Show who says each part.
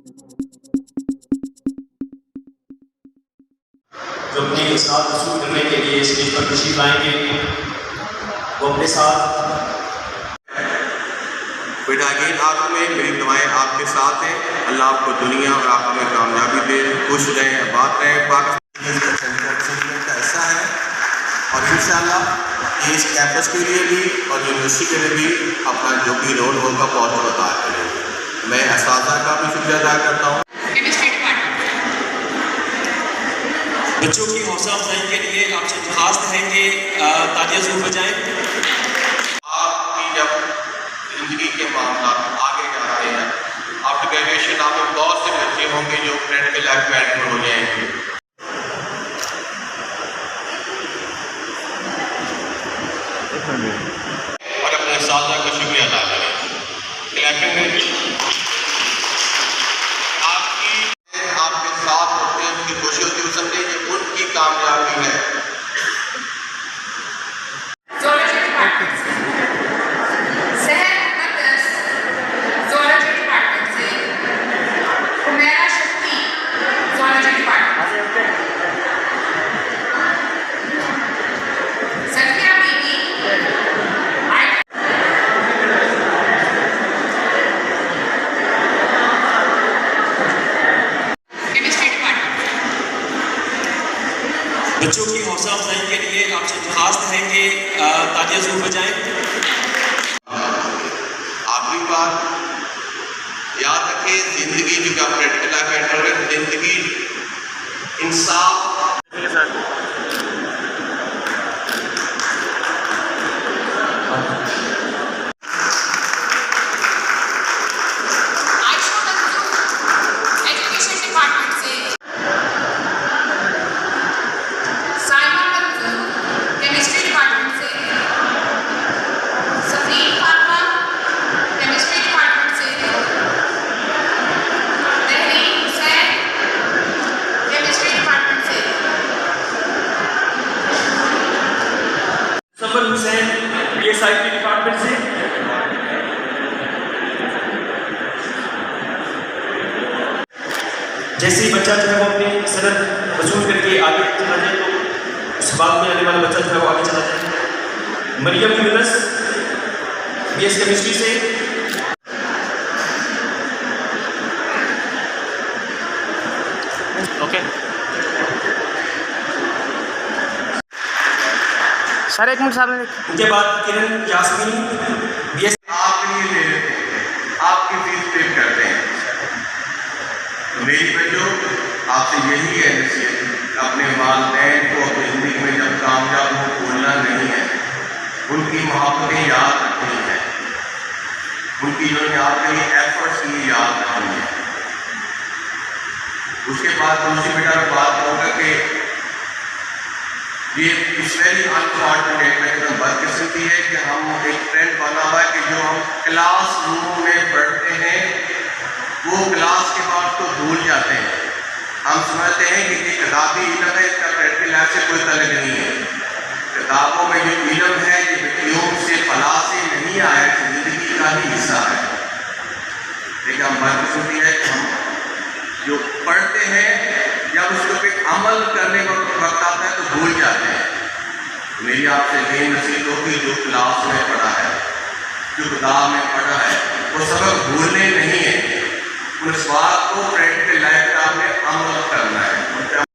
Speaker 1: जो अपने साथ वसूल करने के लिए स्टेज पर तशरीफ लाएंगे, वो अपने साथ
Speaker 2: बेटा अगेन आप में मेरी दुआएं आपके साथ हैं। अल्लाह आपको दुनिया और आखिरत में कामयाबी दे, खुश रहें, आबाद रहें। पाकिस्तान का हिस्सा है और इंशाअल्लाह ये इस कैंपस के लिए भी और यूनिवर्सिटी के लिए भी अपना जो भी रोल होगा बहुत अदा करेंगे। मैं असातिज़ा का भी शुक्रिया अदा करता हूँ।
Speaker 1: बच्चों की हौसला अफजाई के लिए आपसे दरख्वास्त है कि तालियां ज़रूर बजाएं।
Speaker 2: आपकी जब जिंदगी के मामला आगे जाते हैं, आफ्टर ग्रेजुएशन आप में बहुत से बच्चे होंगे जो प्रैक्टिकल लाइफ में एडमिट हो जाएंगे। और अपने साथी का शुक्रिया अदा करें। क्लैपिंग में आपके साथ होते हैं, उनकी खुशी होती है, समझे ये उनकी कामयाबी है।
Speaker 1: बच्चों की हौसला अफजाई के लिए आपसे दरख्वास्त है कि तालियां ज़रूर बजाएं।
Speaker 2: आखिरी बात याद रखें, जिंदगी जो क्या प्रैक्टिकल लाइफ में एंटर है, जिंदगी इंसाफ
Speaker 1: हुसैन PSIP डिपार्टमेंट से, जैसे ही बच्चा जो है वो अपनी सनद वसूल करके आगे चला जाए तो उस बाद में आने वाला बच्चा जो है वो आगे चला जाए। मरियम यूनुस BS केमिस्ट्री से, ओके
Speaker 3: सर एक मिनट सामने।
Speaker 1: उनके बाद किरण यास्मीन BS
Speaker 2: आप नहीं ले लेते, आपकी फीस पे करते हैं। तो मेरी बच्चों आपसे यही है नसीहत, अपने वालिदैन को अपनी ज़िंदगी में जब कामयाब हो भूलना नहीं है, उनकी मोहब्बतें याद रखनी है, उनकी जो आपके लिए एफर्ट्स ये याद रखनी है। उसके बाद दूसरी बेटा बात होगा कि ये इस वेरी अनफॉर्चुनेट में बदकिस्मती है कि हम एक ट्रेंड बना हुआ है कि जो हम क्लास रूम में पढ़ते हैं वो क्लास के बाद तो भूल जाते हैं। हम समझते हैं कि ये किताबी इल्म है, इसका प्रैक्टिकल लाइफ से कोई तल्लुक नहीं है। किताबों में जो इल्म है ये व्यक्तियों से फलाह से नहीं आया, जिंदगी का ही हिस्सा है। लेकिन हम बदकिस्मती है कि हम जो पढ़ते हैं जब उसको पे अमल करने का वक्त आता है तो भूल जाते हैं। मेरी आपसे यही नसीहत होगी, जो क्लास में पढ़ा है, जो किताब में पढ़ा है, वो सबक भूलने नहीं है, उस बात को